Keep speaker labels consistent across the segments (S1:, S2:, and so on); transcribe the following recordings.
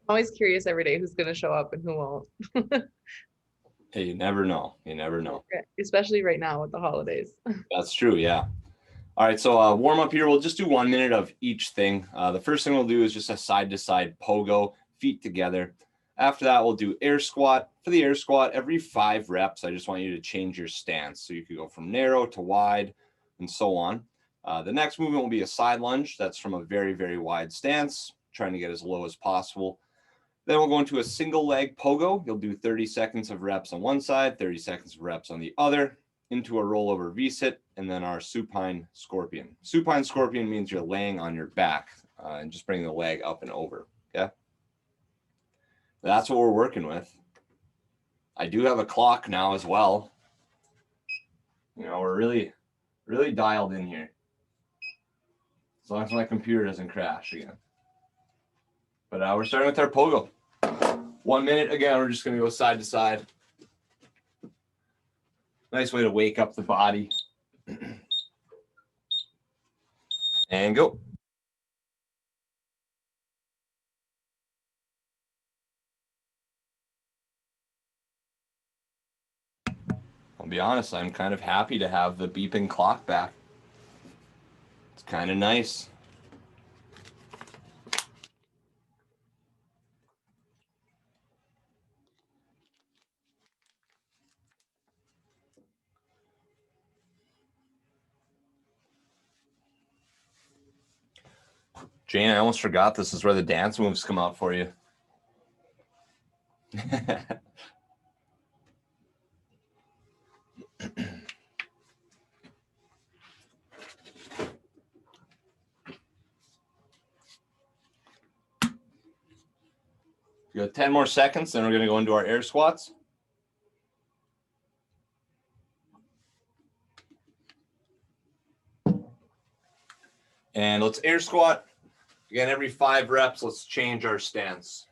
S1: always curious every day who's going to show up and who won't.
S2: Hey, you never know. You never know.
S1: Especially right now with the holidays.
S2: That's true. Yeah. All right. So warm up here. We'll just do 1 minute of each thing. The first thing we'll do is just a side to side pogo, feet together. After that, we'll do air squat. For the air squat, every 5 reps, I just want you to change your stance. So you could go from narrow to wide and so on. The next movement will be a side lunge. That's from a very, very wide stance, trying to get as low as possible. Then we'll go into a single leg pogo. You'll do 30 seconds of reps on one side, 30 seconds of reps on the other, into a rollover V-sit, and then our supine scorpion. Supine scorpion means you're laying on your back and just bring the leg up and over, okay? That's what we're working with. I do have a clock now as well. You know, we're really, really dialed in here. As long as my computer doesn't crash again. But we're starting with our pogo. 1 minute, again, we're just gonna go side to side. Nice way to wake up the body. And go. I'll be honest, I'm kind of happy to have the beeping clock back. It's kind of nice. Jane, I almost forgot this is where the dance moves come out for you. We got 10 more seconds, then we're going to go into our air squats. And let's air squat. Again, every 5 reps, let's change our stance.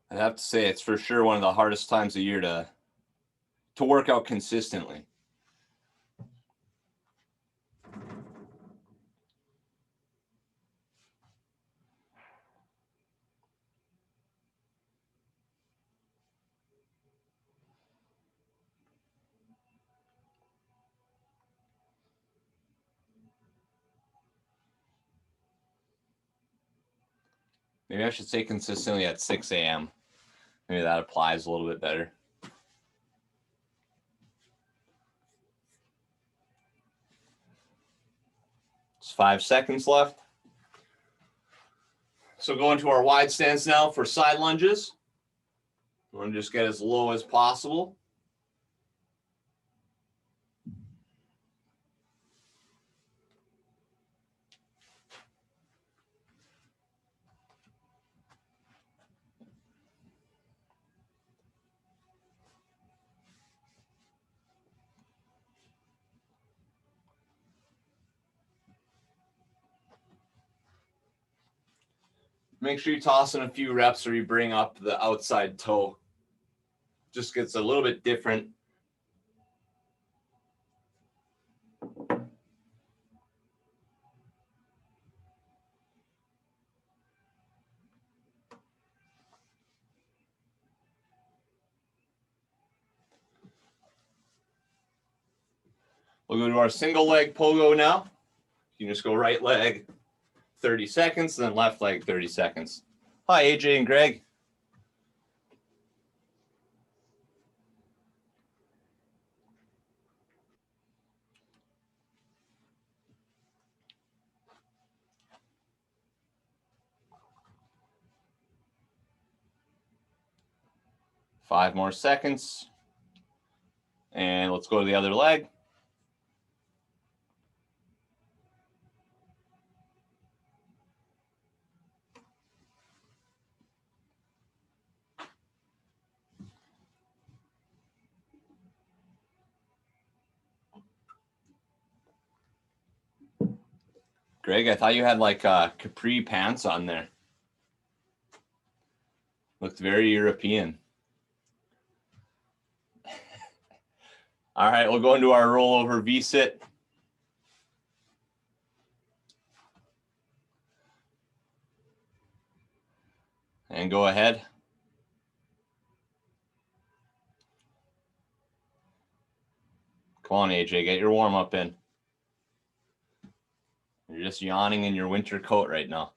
S2: I'd have to say it's for sure one of the hardest times of year to work out consistently. Maybe I should say consistently at 6 a.m. Maybe that applies a little bit better. It's 5 seconds left. So go into our wide stance now for side lunges. We want to just get as low as possible. Make sure you toss in a few reps or you bring up the outside toe. Just gets a little bit different. We'll go to our single leg pogo now. You can just go right leg 30 seconds, then left leg 30 seconds. Hi, AJ and Greg. Five more seconds. And let's go to the other leg. Greg, I thought you had like capri pants on there. Looked very European. All right, we'll go into our rollover V-sit. And go ahead. Come on, AJ, get your warm up in. You're just yawning in your winter coat right now.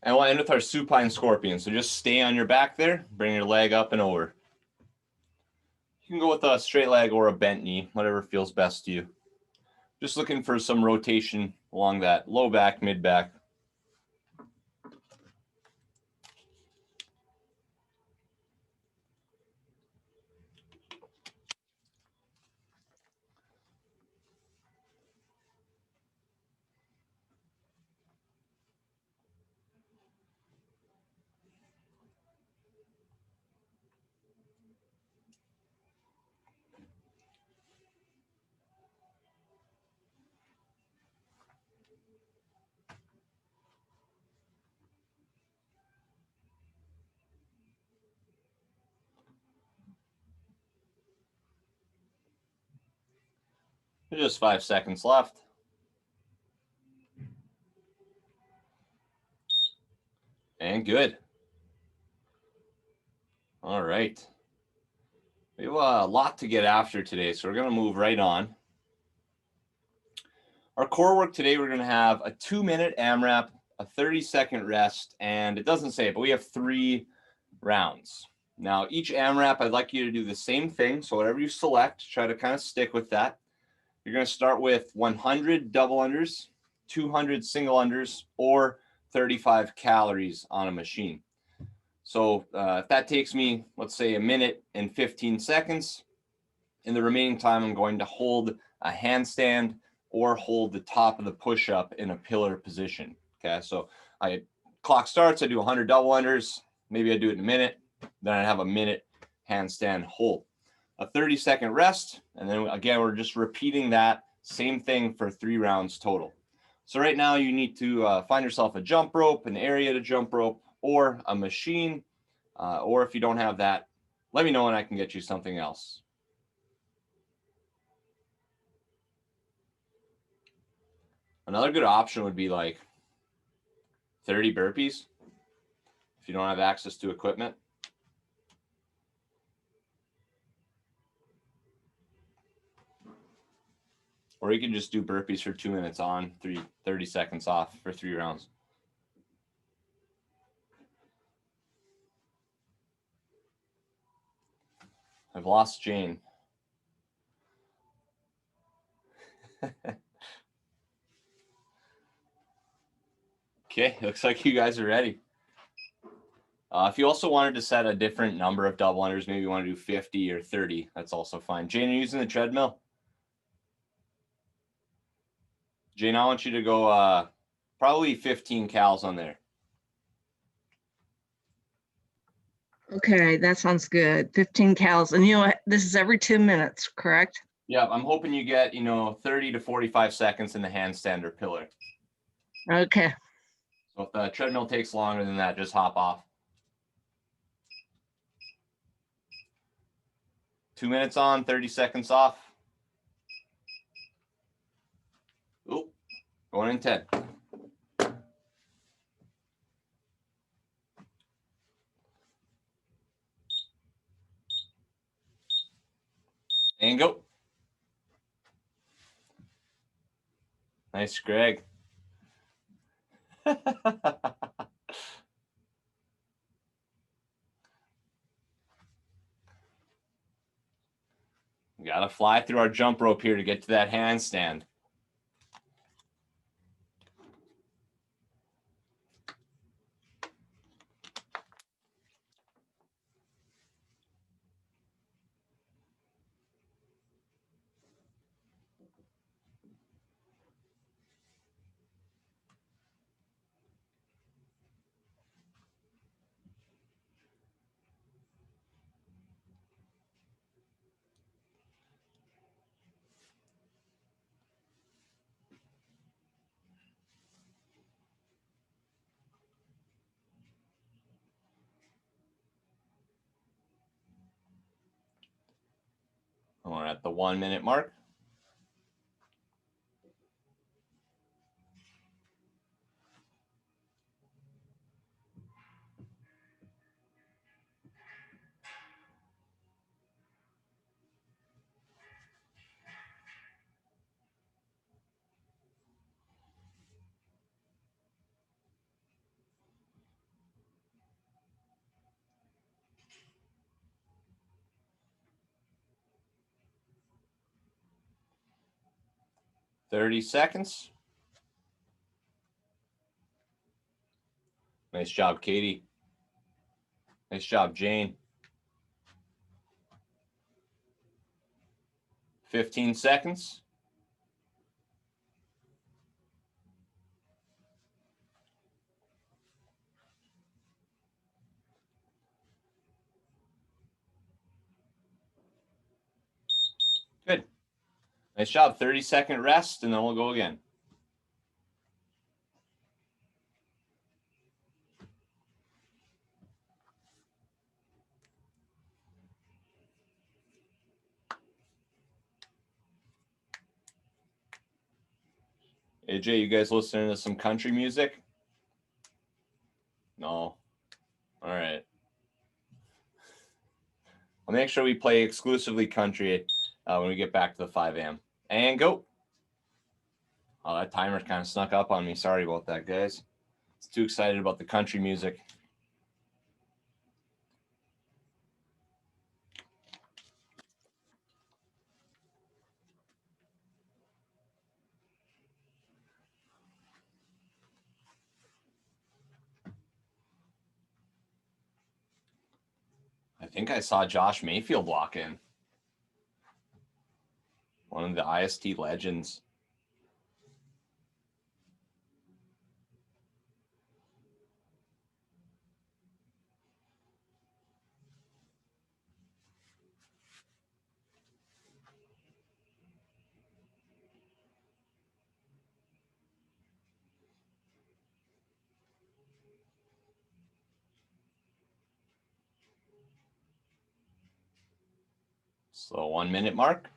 S2: And we'll end with our supine scorpion. So just stay on your back there, bring your leg up and over. You can go with a straight leg or a bent knee, whatever feels best to you. Just looking for some rotation along that low back, mid back. There's just 5 seconds left. And good. All right. We have a lot to get after today, so we're going to move right on. Our core work today, we're going to have a 2-minute AMRAP, a 30-second rest, and it doesn't say it, but we have 3 rounds. Now, each AMRAP, I'd like you to do the same thing. So whatever you select, try to kind of stick with that. You're going to start with 100 double unders, 200 single unders, or 35 calories on a machine. So if that takes me, let's say, 1 minute and 15 seconds, in the remaining time, I'm going to hold a handstand or hold the top of the push-up in a pillar position. Okay, so clock starts, I do 100 double unders, maybe I do it in a minute, then I have a minute handstand hold. A 30-second rest, and then again, we're just repeating that same thing for 3 rounds total. So right now you need to find yourself a jump rope, an area to jump rope, or a machine, or if you don't have that, let me know and I can get you something else. Another good option would be like 30 burpees if you don't have access to equipment. Or you can just do burpees for 2 minutes on, 30 seconds off for 3 rounds. I've lost Jane. Okay, looks like you guys are ready. If you also wanted to set a different number of double unders, maybe you want to do 50 or 30, that's also fine. Jane, are you using the treadmill? Jane, I want you to go probably 15 cals on there.
S3: Okay, that sounds good. 15 cals. And this is every 2 minutes, correct?
S2: Yeah, I'm hoping you get, 30 to 45 seconds in the handstand or pillar.
S3: Okay.
S2: So if the treadmill takes longer than that, just hop off. 2 minutes on, 30 seconds off. Oop, going in 10. And go. Nice, Greg. We gotta fly through our jump rope here to get to that handstand. We're at the 1 minute mark. "30 seconds. Nice job, Katie. Nice job, Jane. 15 seconds. Good. Nice job. 30-second rest, and then we'll go again. AJ, you guys listening to some country music? No. All right. I'll make sure we play exclusively country when we get back to the 5 a.m. And go. Oh, that timer kind of snuck up on me. Sorry about that, guys. I was too excited about the country music. I think I saw Josh Mayfield walk in. One of the IST legends. So 1 minute mark.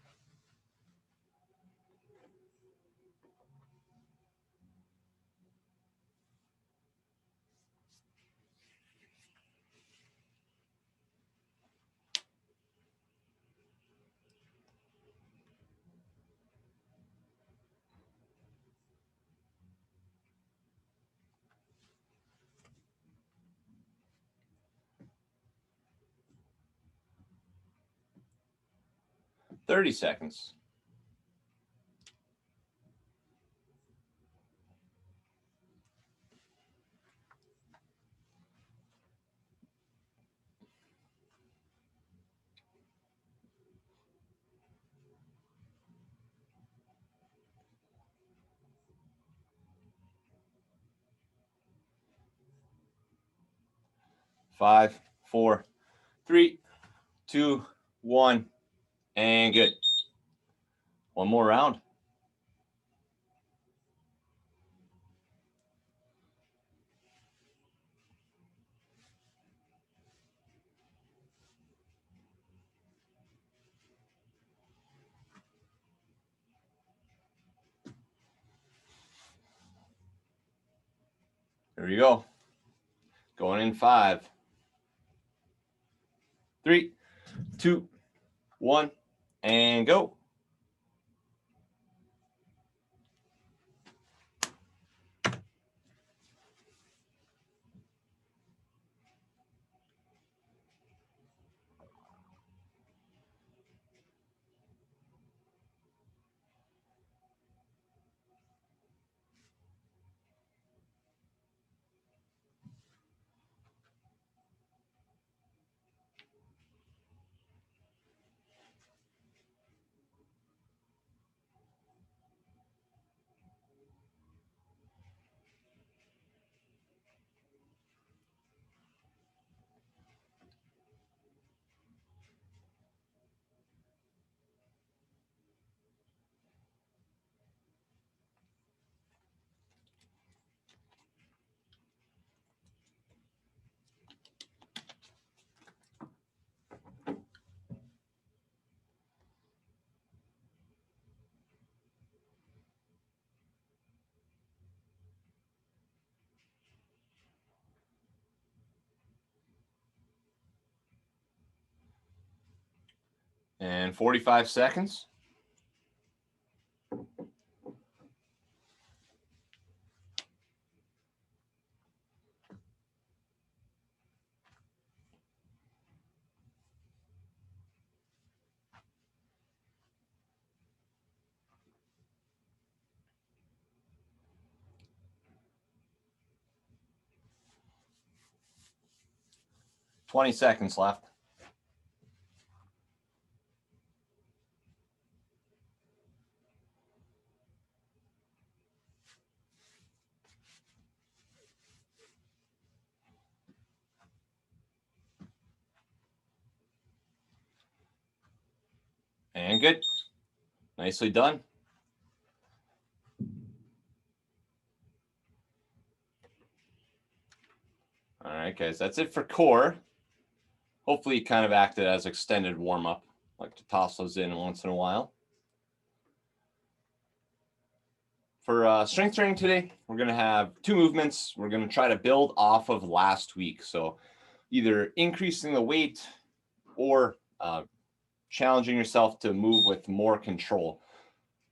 S2: "30 seconds. Five, 4, 3, 2, 1, and good. One more round. Here we go. Going in 5, 3, 2, 1, and go. And 45 seconds. Twenty seconds left. And good. Nicely done. All right, guys, that's it for core. Hopefully you kind of acted as extended warm-up. Like to toss those in once in a while. For strength training today, we're going to have two movements. We're going to try to build off of last week. So either increasing the weight or challenging yourself to move with more control.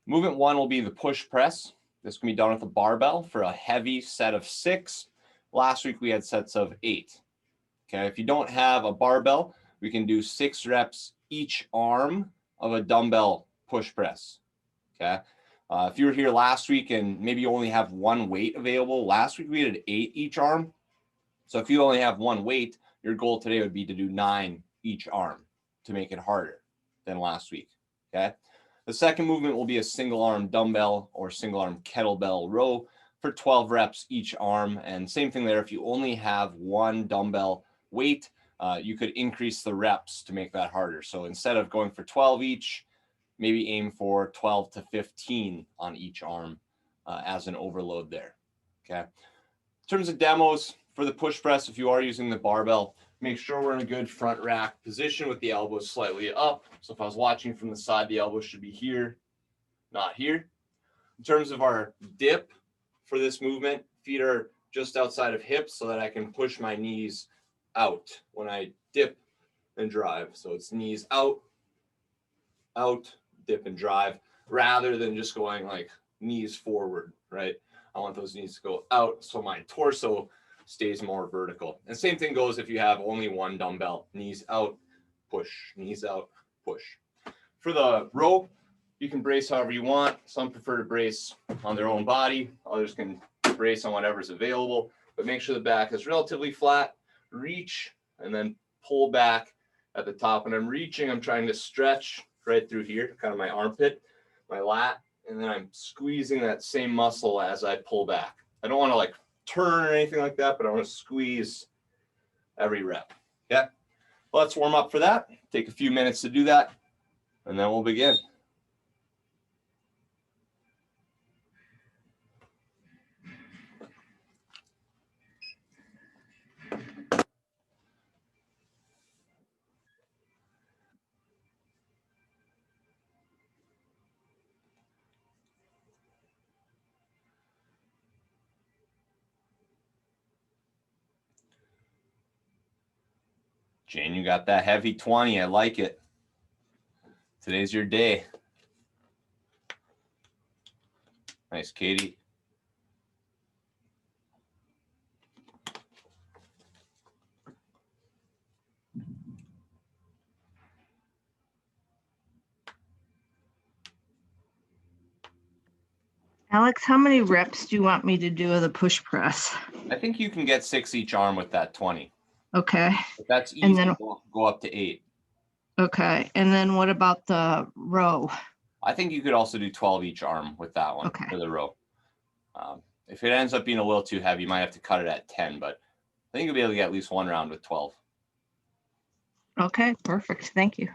S2: Movement one will be the push press. This can be done with a barbell for a heavy set of 6. Last week we had sets of 8. Okay, if you don't have a barbell, we can do 6 reps each arm of a dumbbell push press. Okay, if you were here last week and maybe you only have one weight available, last week we did 8 each arm. So if you only have one weight, your goal today would be to do 9 each arm to make it harder than last week. Okay. The second movement will be a single arm dumbbell or single arm kettlebell row for 12 reps each arm. And same thing there. If you only have one dumbbell weight, you could increase the reps to make that harder. So instead of going for 12 each, maybe aim for 12 to 15 on each arm as an overload there. Okay. In terms of demos for the push press, if you are using the barbell, make sure we're in a good front rack position with the elbows slightly up. So if I was watching from the side, the elbow should be here, not here. In terms of our dip for this movement, feet are just outside of hips so that I can push my knees out when I dip and drive. So it's knees out, out, dip and drive, rather than just going like knees forward, right? I want those knees to go out so my torso stays more vertical. And same thing goes if you have only one dumbbell, knees out, push, knees out, push. For the row, you can brace however you want. Some prefer to brace on their own body. Others can brace on whatever's available, but make sure the back is relatively flat. Reach and then pull back at the top. And I'm reaching, I'm trying to stretch right through here, kind of my armpit, my lat, and then I'm squeezing that same muscle as I pull back. I don't want to like turn or anything like that, but I want to squeeze every rep. Okay, let's warm up for that. Take a few minutes to do that, and then we'll begin. Jane, you got that heavy 20. I like it. Today's your day. Nice, Katie.
S3: Alex, how many reps do you want me to do of the push press?
S2: I think you can get 6 each arm with that 20.
S3: Okay.
S2: If that's easy,
S3: And then,
S2: go up to 8.
S3: okay. And then what about the row?
S2: I think you could also do 12 each arm with that one
S3: Okay.
S2: for the row. If it ends up being a little too heavy, you might have to cut it at 10, but I think you'll be able to get at least one round with 12.
S3: Okay, perfect. Thank you.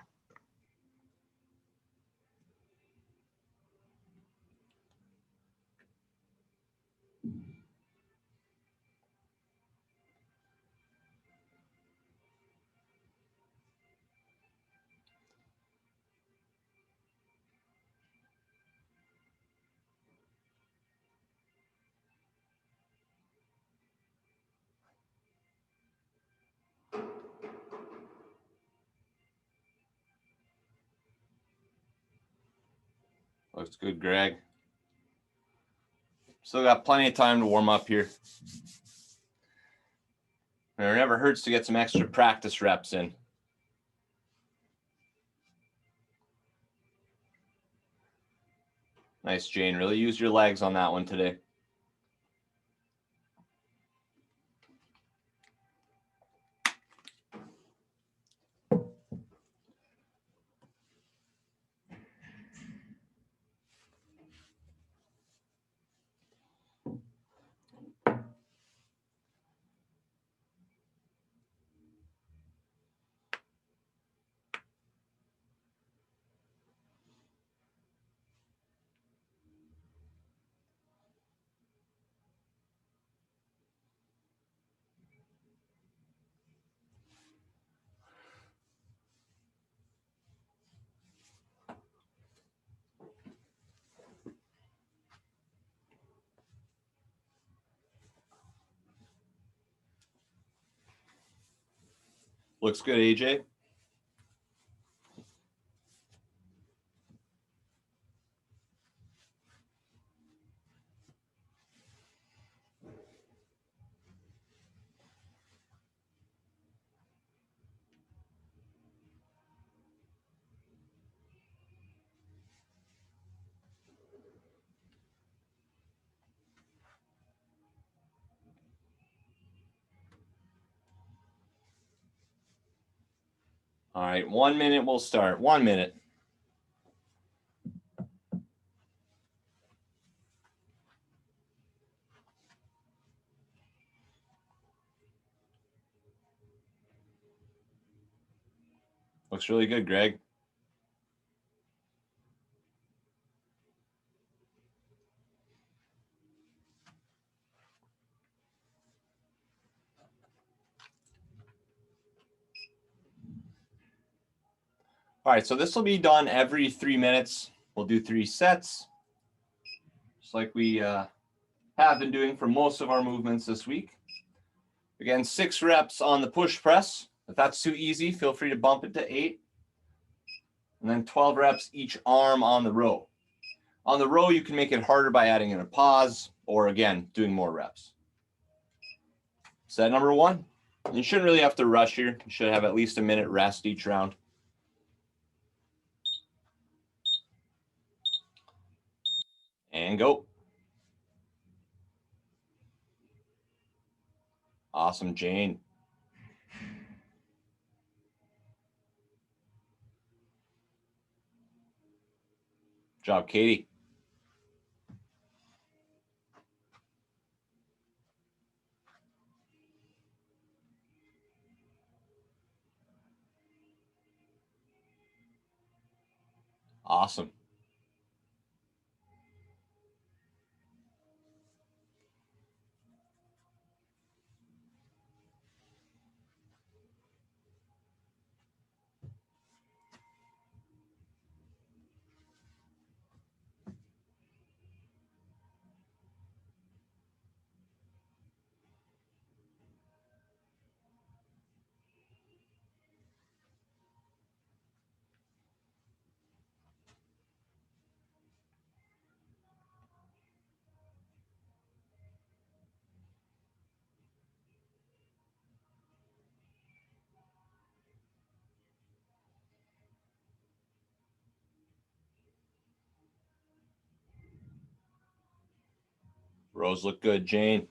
S2: Looks good, Greg. Still got plenty of time to warm up here. It never hurts to get some extra practice reps in. Nice, Jane. Really use your legs on that one today. Looks good, AJ. All right, 1 minute, we'll start. 1 minute. Looks really good, Greg. All right, so this will be done every 3 minutes. We'll do 3 sets, just like we have been doing for most of our movements this week. Again, 6 reps on the push press. If that's too easy, feel free to bump it to 8. And then 12 reps each arm on the row. On the row, you can make it harder by adding in a pause or, again, doing more reps. Set number 1. You shouldn't really have to rush here. You should have at least a minute rest each round. And go. Awesome, Jane. Good job, Katie. Awesome. Rows look good, Jane.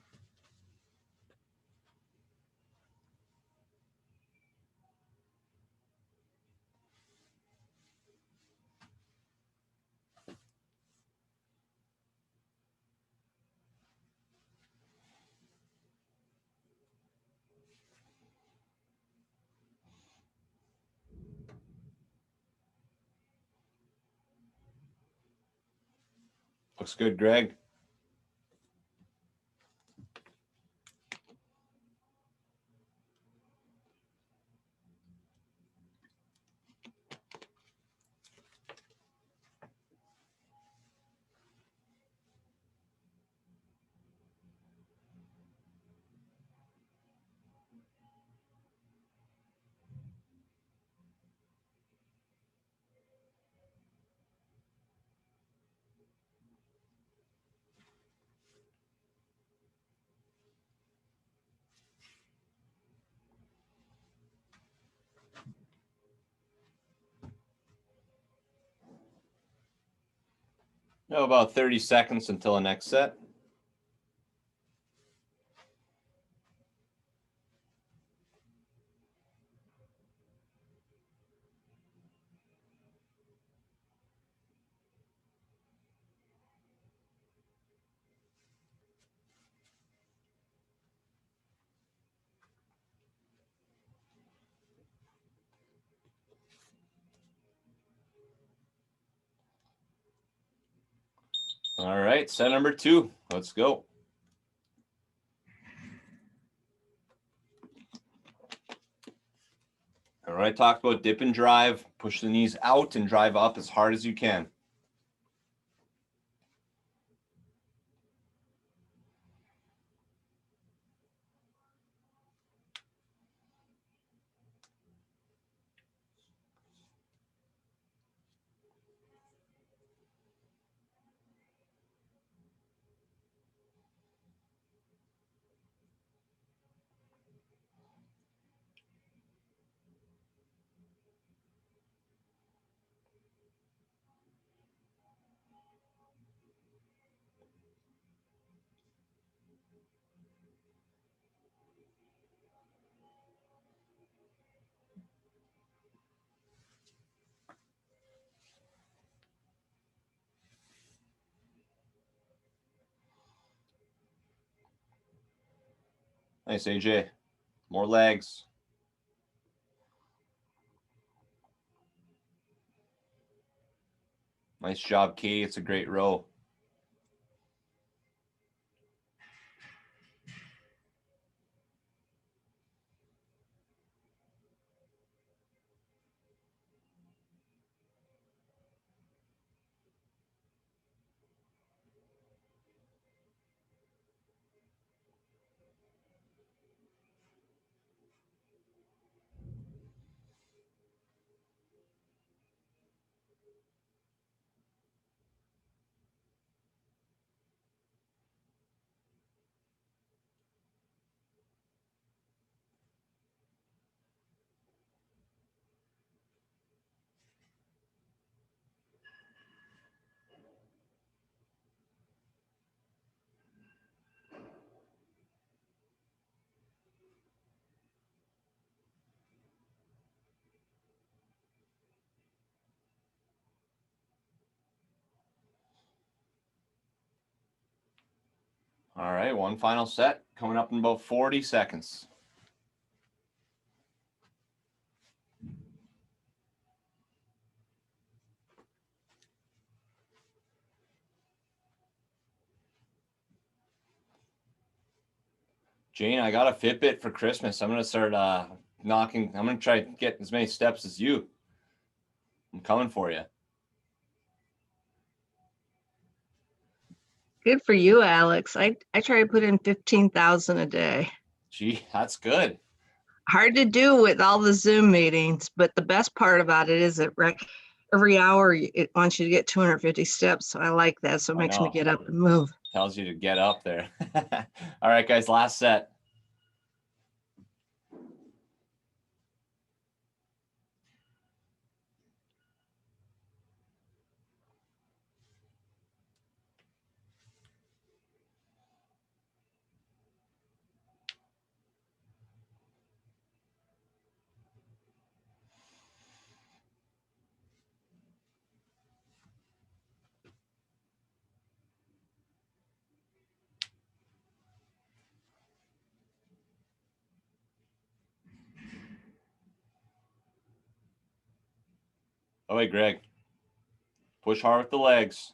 S2: Looks good, Greg. About 30 seconds until the next set. All right, set number 2. Let's go. All right, talked about dip and drive. Push the knees out and drive up as hard as you can. Nice, AJ. More legs. Nice job, Katie. It's a great row. All right, one final set coming up in about 40 seconds. Jane, I got a Fitbit for Christmas. I'm going to start I'm going to try to get as many steps as you. I'm coming for you.
S3: Good for you, Alex. I try to put in 15,000 a day.
S2: Gee, that's good.
S3: Hard to do with all the Zoom meetings, but the best part about it is that every hour it wants you to get 250 steps. So I like that. So it makes me get up and move.
S2: Tells you to get up there. All right, guys, last set. Oh, wait, Greg. Push hard with the legs.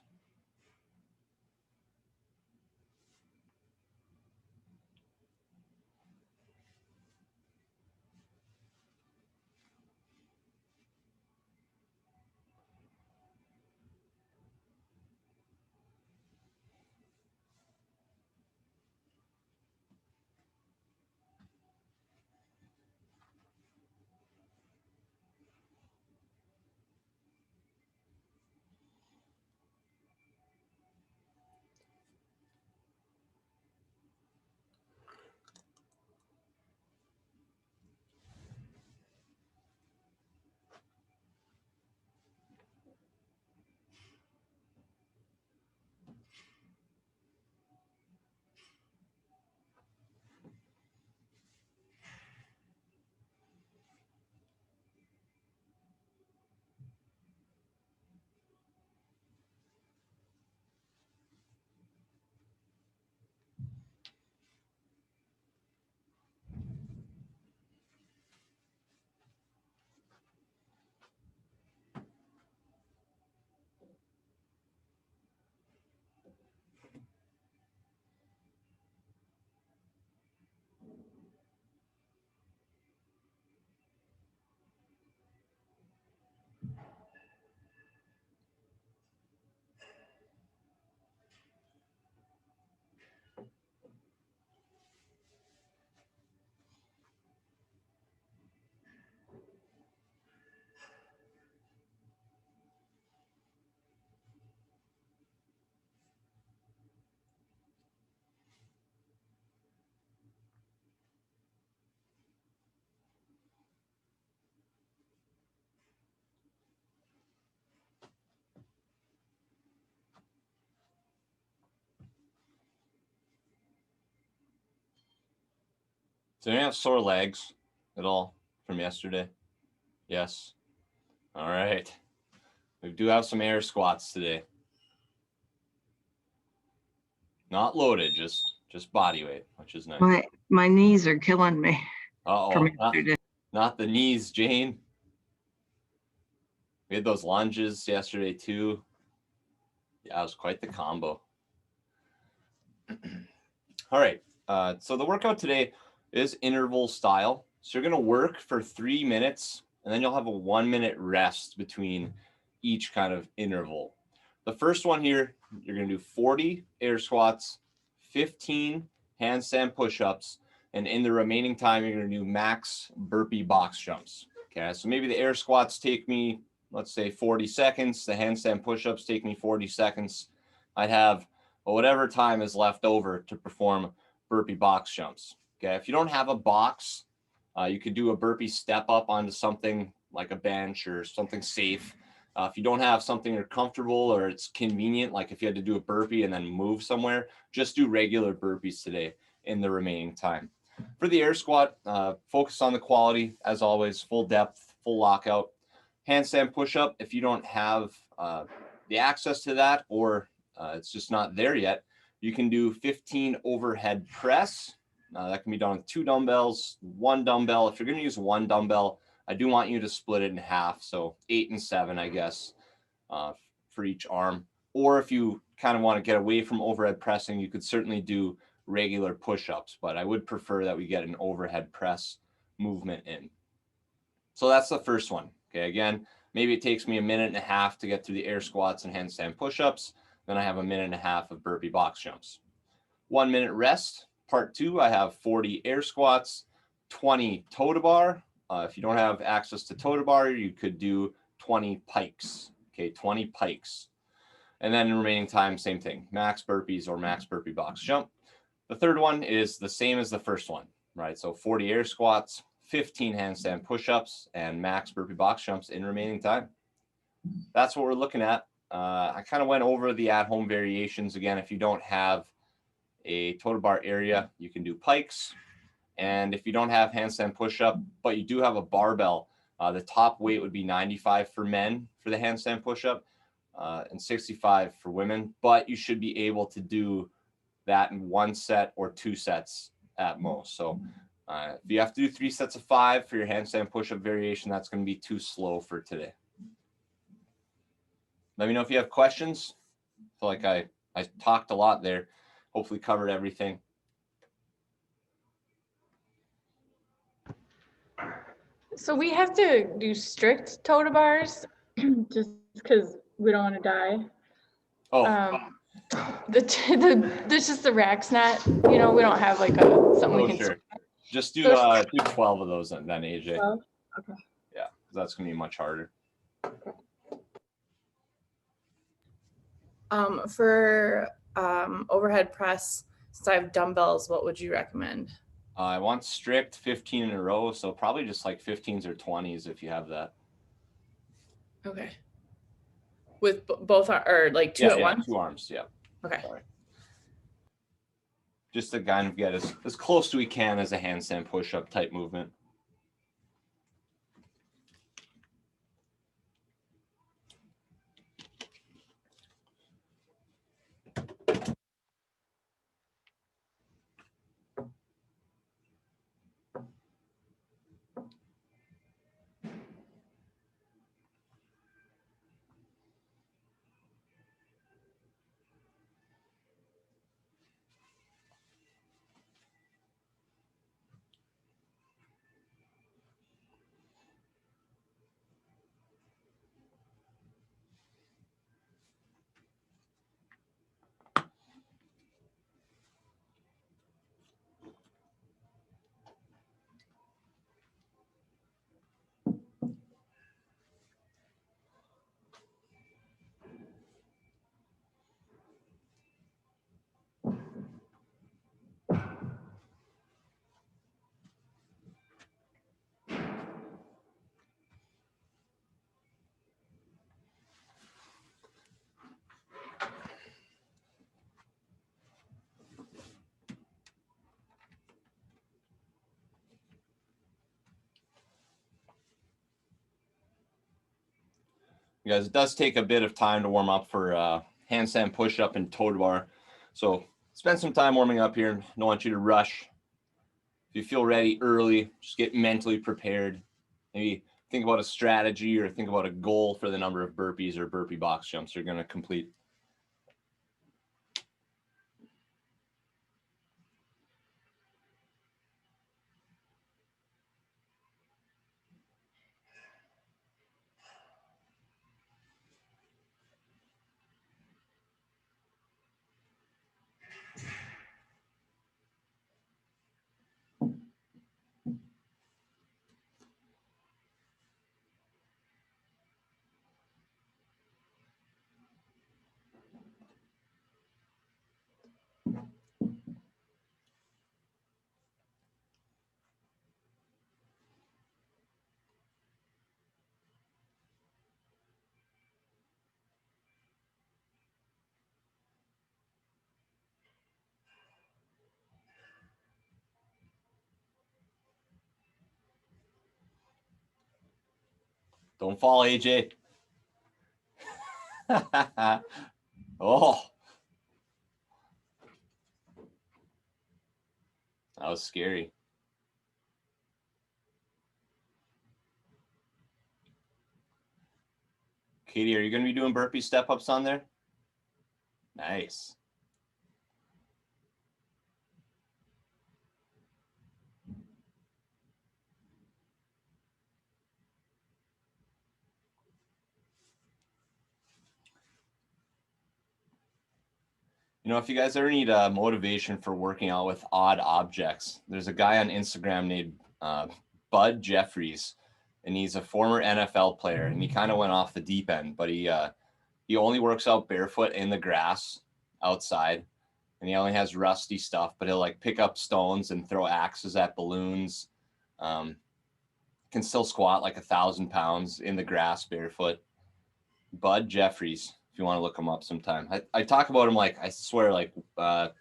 S2: So you have sore legs at all from yesterday? Yes. All right. We do have some air squats today. Not loaded, just body weight, which is nice.
S3: My knees are killing me
S2: Uh-oh,
S3: from yesterday.
S2: not the knees, Jane. We had those lunges yesterday too. Yeah, it was quite the combo. All right. So the workout today is interval style. So you're going to work for 3 minutes, and then you'll have a 1-minute rest between each kind of interval. The first one here, you're going to do 40 air squats, 15 handstand push-ups, and in the remaining time, you're going to do max burpee box jumps. Okay, so maybe the air squats take me, let's say 40 seconds. The handstand push-ups take me 40 seconds. I'd have whatever time is left over to perform burpee box jumps. Okay, if you don't have a box, you could do a burpee step up onto something like a bench or something safe. If you don't have something you're comfortable or it's convenient, like if you had to do a burpee and then move somewhere, just do regular burpees today in the remaining time. For the air squat, focus on the quality, as always, full depth, full lockout. Handstand push-up, if you don't have the access to that or it's just not there yet, you can do 15 overhead press. That can be done with 2 dumbbells, 1 dumbbell. If you're going to use 1 dumbbell, I do want you to split it in half. So 8 and 7, I guess, for each arm. Or if you kind of want to get away from overhead pressing, you could certainly do regular push-ups, but I would prefer that we get an overhead press movement in. So that's the first one. Okay, again, maybe it takes me a minute and a half to get through the air squats and handstand push-ups. Then I have a minute and a half of burpee box jumps. 1 minute rest. Part 2, I have 40 air squats, 20 toe to bar. If you don't have access to toe to bar, you could do 20 pikes. Okay, 20 pikes. And then in remaining time, same thing, max burpees or max burpee box jump. The third one is the same as the first one, right? So 40 air squats, 15 handstand push-ups, and max burpee box jumps in remaining time. That's what we're looking at. I kind of went over the at-home variations. Again, if you don't have a toe to bar area, you can do pikes. And if you don't have handstand push-up, but you do have a barbell, the top weight would be 95 for men for the handstand push-up and 65 for women. But you should be able to do that in 1 set or 2 sets at most. So if you have to do 3 sets of 5 for your handstand push-up variation, that's going to be too slow for today. Let me know if you have questions. I feel like I talked a lot there. Hopefully covered everything.
S4: So we have to do strict toe to bars just because we don't want to die.
S2: Oh,
S4: There's just the rack's not, we don't have like something we can.
S2: sure. Just do
S4: So-
S2: do 12 of those then, AJ.
S4: 12? Okay.
S2: Yeah, that's going to be much harder.
S4: For overhead press, since I have dumbbells, what would you recommend?
S2: I want strict 15 in a row, so probably just like 15s or 20s if you have that.
S4: Okay. With both or like two at once?
S2: 2 arms, yeah.
S4: Okay.
S2: Sorry. Just to kind of get as close as we can as a handstand push-up type movement. You guys, it does take a bit of time to warm up for handstand push-up and toe bar. So spend some time warming up here. Don't want you to rush. If you feel ready early, just get mentally prepared. Maybe think about a strategy or think about a goal for the number of burpees or burpee box jumps you're going to complete. Don't fall, AJ. Oh, that was scary. Katie, are you going to be doing burpee step-ups on there? Nice. You know, if you guys ever need motivation for working out with odd objects, there's a guy on Instagram named Bud Jeffries, and he's a former NFL player, and he kind of went off the deep end, but he only works out barefoot in the grass outside, and he only has rusty stuff, but he'll like pick up stones and throw axes at balloons. Can still squat like 1,000 pounds in the grass barefoot. Bud Jeffries, if you want to look him up sometime. I talk about him like, I swear, like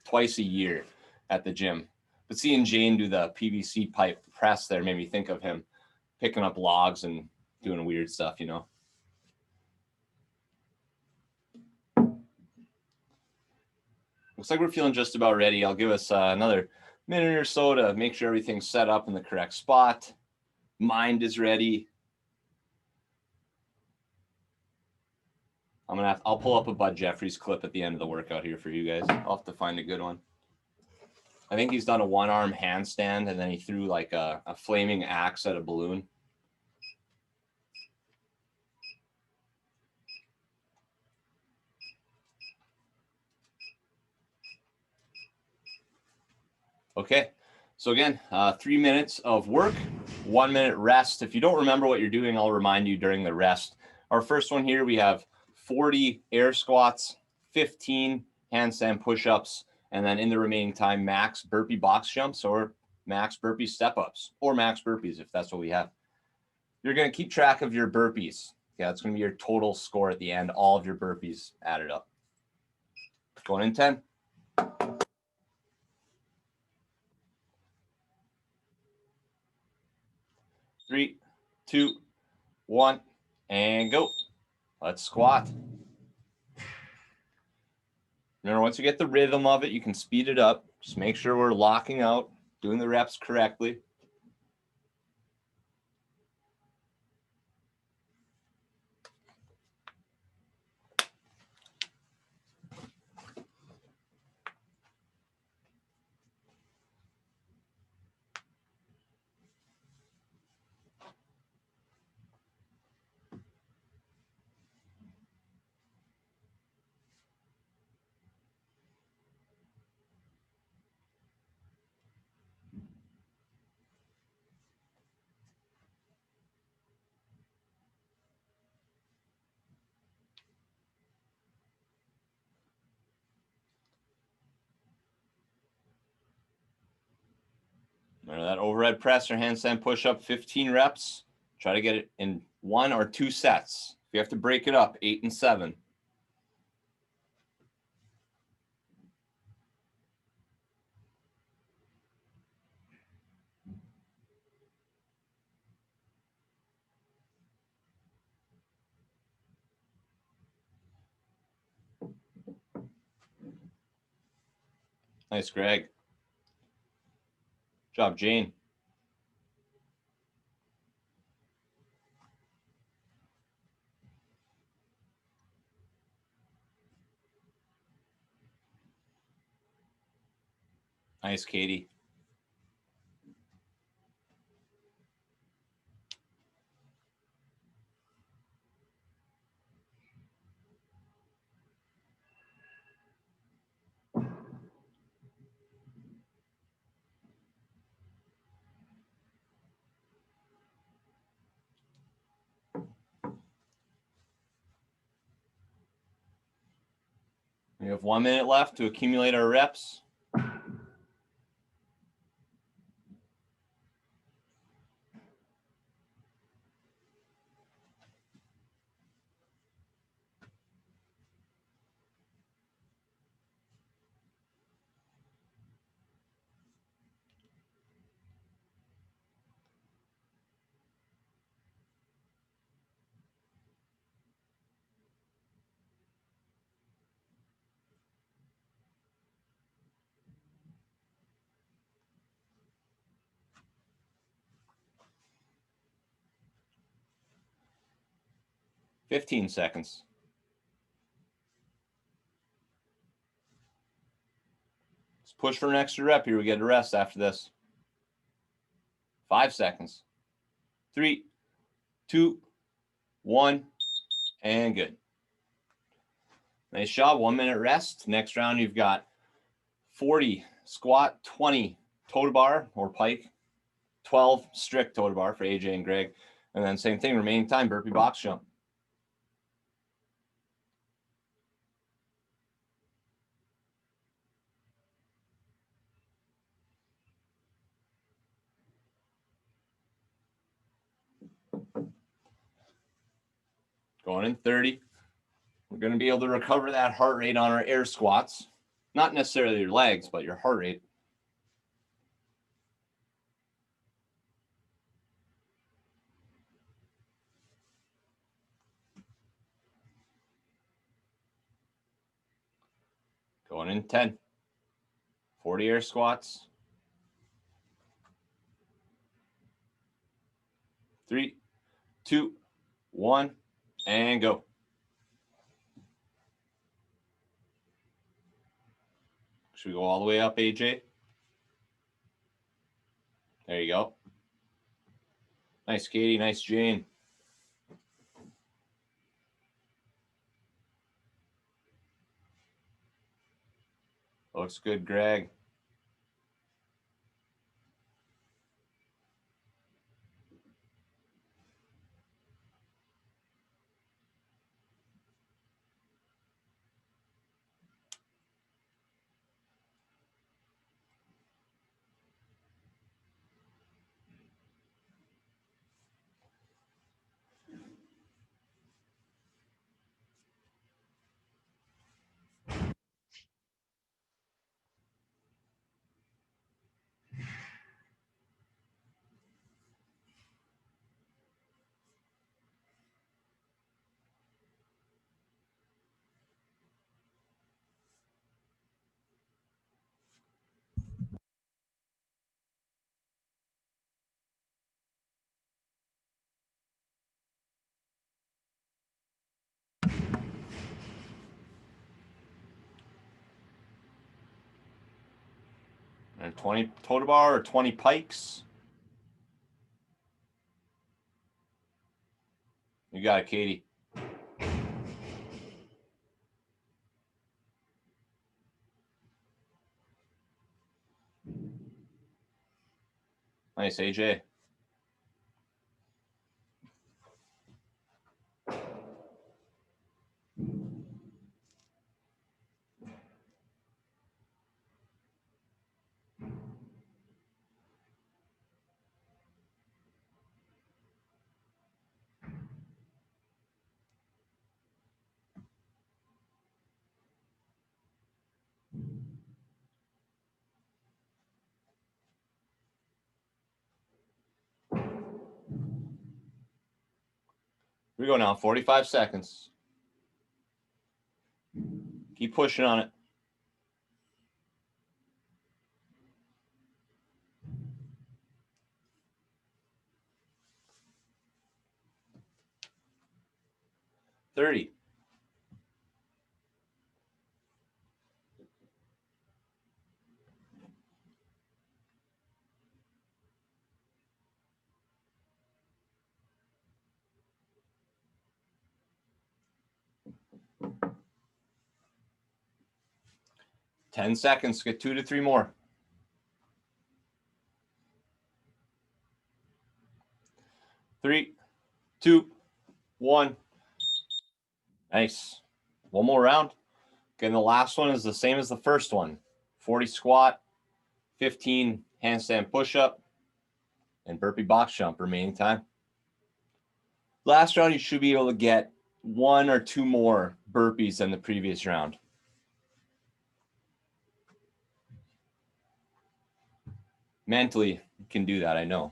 S2: twice a year at the gym. But seeing Jane do the PVC pipe press there made me think of him picking up logs and doing weird stuff, you know. Looks like we're feeling just about ready. I'll give us another minute or so to make sure everything's set up in the correct spot. Mind is ready. I'll pull up a Bud Jeffries clip at the end of the workout here for you guys. I'll have to find a good one. I think he's done a one-arm handstand, and then he threw like a flaming axe at a balloon. Okay, so again, 3 minutes of work, 1 minute rest. If you don't remember what you're doing, I'll remind you during the rest. Our first one here, we have 40 air squats, 15 handstand push-ups, and then in the remaining time, max burpee box jumps or max burpee step-ups or max burpees if that's what we have. You're going to keep track of your burpees. Yeah, it's going to be your total score at the end, all of your burpees added up. Going in 10. 3, 2, 1, and go. Let's squat. Remember, once you get the rhythm of it, you can speed it up. Just make sure we're locking out, doing the reps correctly. Remember that overhead press or handstand push-up, 15 reps. Try to get it in 1 or 2 sets. If you have to break it up, 8 and 7. Nice, Greg. Good job, Jane. Nice, Katie. We have 1 minute left to accumulate our reps. $15 seconds. Let's push for an extra rep here. We get a rest after this. 5 seconds. 3, 2, 1, and good. Nice job. 1 minute rest. Next round, you've got 40 squat, 20 toe to bar or pike, 12 strict toe to bar for AJ and Greg. And then same thing, remaining time, burpee box jump. Going in 30. We're going to be able to recover that heart rate on our air squats. Not necessarily your legs, but your heart rate. Going in 10. 40 air squats. 3, 2, 1, and go. Should we go all the way up, AJ? There you go. Nice, Katie. Nice, Jane. Looks good, Greg. And 20 toe to bar or 20 pikes. You got it, Katie. Nice, AJ. Here we go now, 45 seconds. Keep pushing on it. 30. Ten seconds, get 2 to 3 more. 3, 2, 1. Nice. One more round. Again, the last one is the same as the first one. 40 squat, 15 handstand push-up, and burpee box jump remaining time. Last round, you should be able to get 1 or 2 more burpees than the previous round. Mentally, you can do that, I know.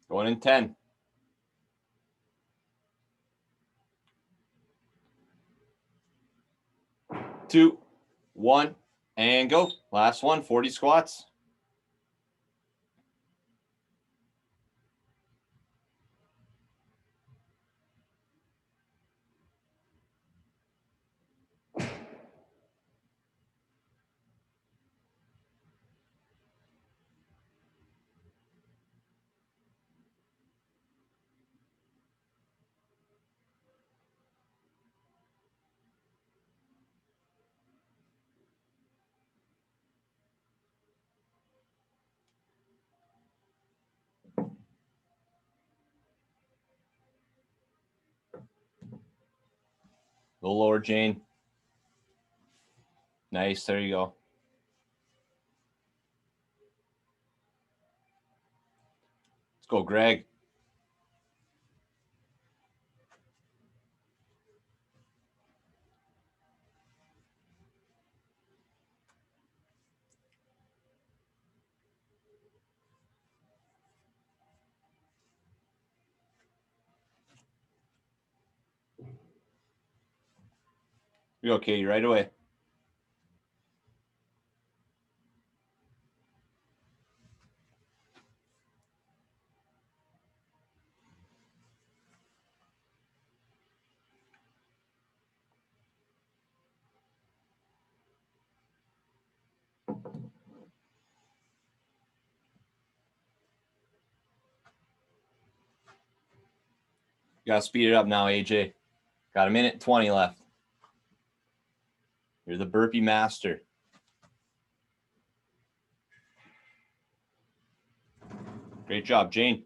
S2: Going in 10. 2, 1, and go. Last one, 40 squats. A little lower, Jane. Nice, there you go. Let's go, Greg. You're okay, you're right away. You gotta speed it up now, AJ. Got 1:20 left. You're the burpee master. Great job, Jane.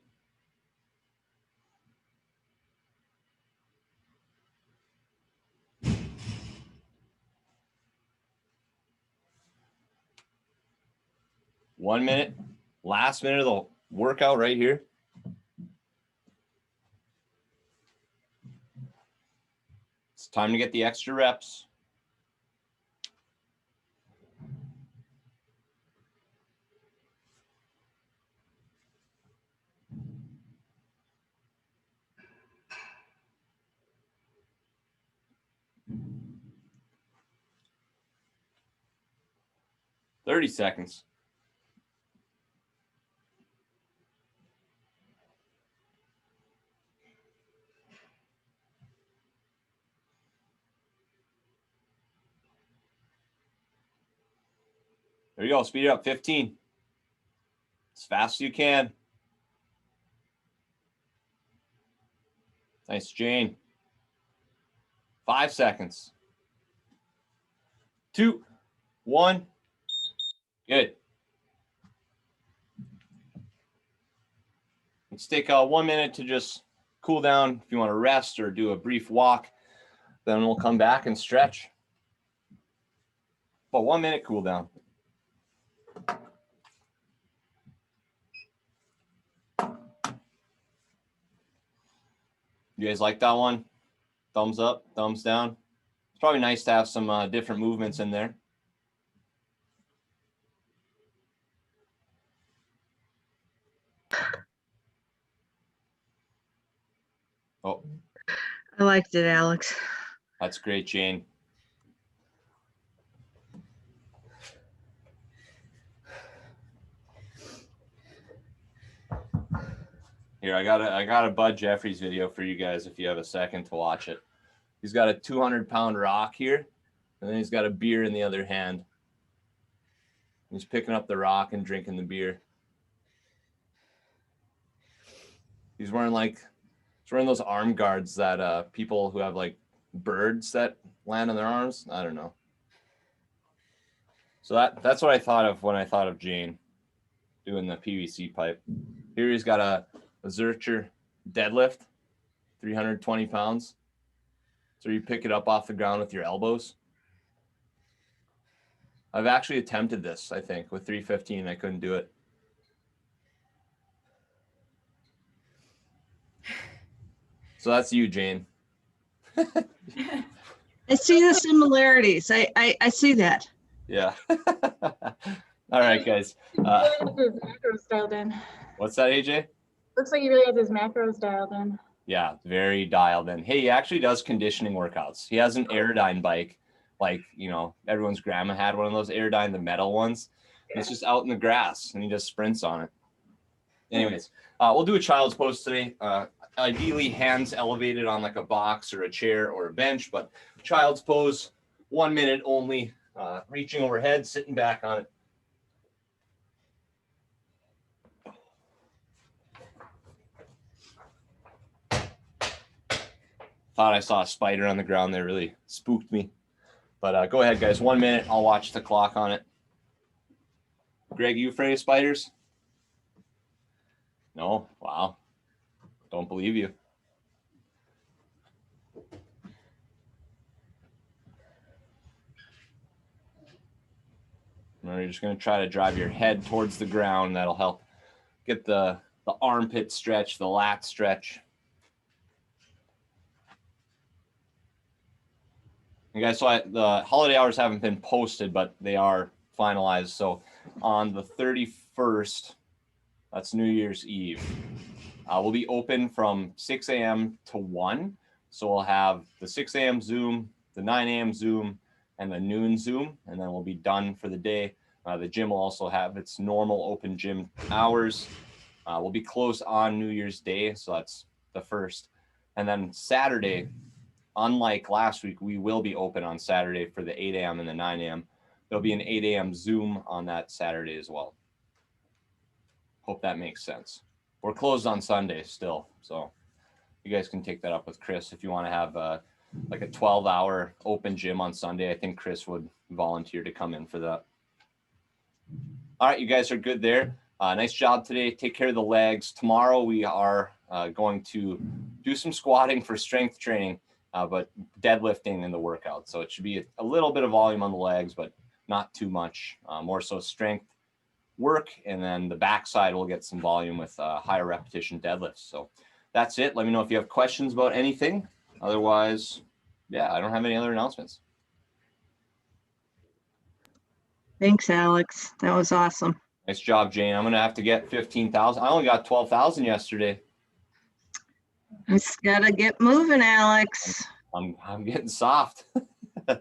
S2: One minute, last minute of the workout right here. It's time to get the extra reps. Thirty seconds. There you go. Speed it up. 15. As fast as you can. Nice, Jane. 5 seconds. 2, 1. Good. Let's take 1 minute to just cool down if you want to rest or do a brief walk. Then we'll come back and stretch. But 1 minute cool down. You guys like that one? Thumbs up, thumbs down. It's probably nice to have some different movements in there. Oh,
S3: I liked it, Alex.
S2: that's great, Jane. Here, I got a Bud Jeffries video for you guys if you have a second to watch it. He's got a 200-pound rock here, and then he's got a beer in the other hand. He's picking up the rock and drinking the beer. He's wearing those arm guards that people who have like birds that land on their arms. I don't know. So that's what I thought of when I thought of Jane doing the PVC pipe. Here he's got a Zurcher deadlift, 320 pounds. So you pick it up off the ground with your elbows. I've actually attempted this, I think, with 315. I couldn't do it. So that's you, Jane.
S3: I see the similarities. I see that.
S2: Yeah. All right, guys.
S4: He really has his macros dialed in.
S2: What's that, AJ?
S4: Looks like he really has his macros dialed in.
S2: Yeah, very dialed in. Hey, he actually does conditioning workouts. He has an Aerodyne bike, like, you know, everyone's grandma had one of those Aerodyne, the metal ones. And it's just out in the grass, and he just sprints on it. Anyways, we'll do a child's pose today. Ideally, hands elevated on like a box or a chair or a bench, but child's pose, 1 minute only. Reaching overhead, sitting back on it. Thought I saw a spider on the ground there, really spooked me. But go ahead, guys. 1 minute. I'll watch the clock on it. Greg, you afraid of spiders? No? Wow. Don't believe you. Now you're just going to try to drive your head towards the ground. That'll help get the armpit stretch, the lat stretch. And guys, so the holiday hours haven't been posted, but they are finalized. So on the 31st, that's New Year's Eve, we'll be open from 6 a.m. to 1. So we'll have the 6 a.m. Zoom, the 9 a.m. Zoom, and the noon Zoom, and then we'll be done for the day. The gym will also have its normal open gym hours. We'll be closed on New Year's Day, so that's the 1st. And then Saturday, unlike last week, we will be open on Saturday for the 8 a.m. and the 9 a.m. There'll be an 8 a.m. Zoom on that Saturday as well. Hope that makes sense. We're closed on Sunday still, so you guys can take that up with Chris if you want to have like a 12-hour open gym on Sunday. I think Chris would volunteer to come in for that. All right, you guys are good there. Nice job today. Take care of the legs. Tomorrow we are going to do some squatting for strength training, but deadlifting in the workout. So it should be a little bit of volume on the legs, but not too much. More so strength work, and then the backside will get some volume with higher repetition deadlifts. So that's it. Let me know if you have questions about anything. Otherwise, yeah, I don't have any other announcements.
S3: Thanks, Alex. That was awesome.
S2: Nice job, Jane. I'm gonna have to get 15,000. I only got 12,000 yesterday.
S3: Just gotta get moving, Alex.
S2: I'm getting soft.
S4: Oh.